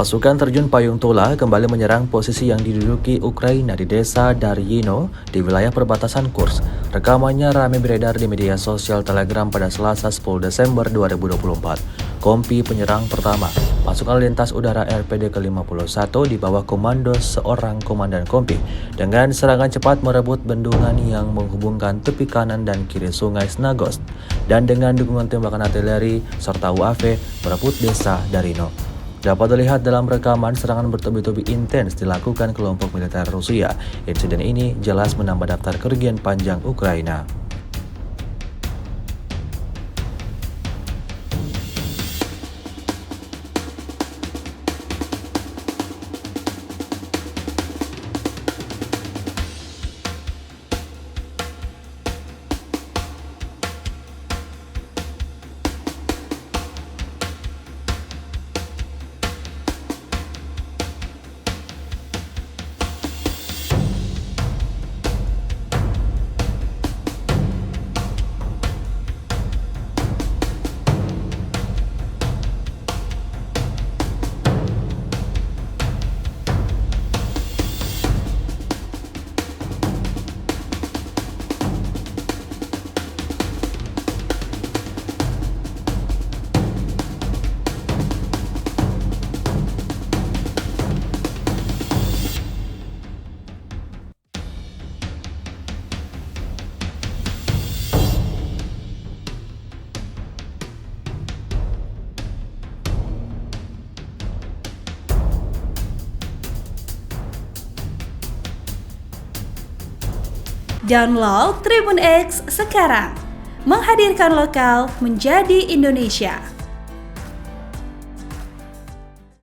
Pasukan terjun payung Tula kembali menyerang posisi yang diduduki Ukraina di desa Daryino di wilayah perbatasan Kursk. Rekamannya ramai beredar di media sosial Telegram pada Selasa 10 Desember 2024. Kompi penyerang pertama, pasukan lintas udara RPD ke-51 di bawah komando seorang komandan kompi dengan serangan cepat merebut bendungan yang menghubungkan tepi kanan dan kiri sungai Snagost dan dengan dukungan tembakan artileri serta UAV merebut desa Daryino. Dapat dilihat dalam rekaman serangan bertubi-tubi intens dilakukan kelompok militer Rusia. Insiden ini jelas menambah daftar kerugian panjang Ukraina. Download Tribun X sekarang, menghadirkan lokal menjadi Indonesia.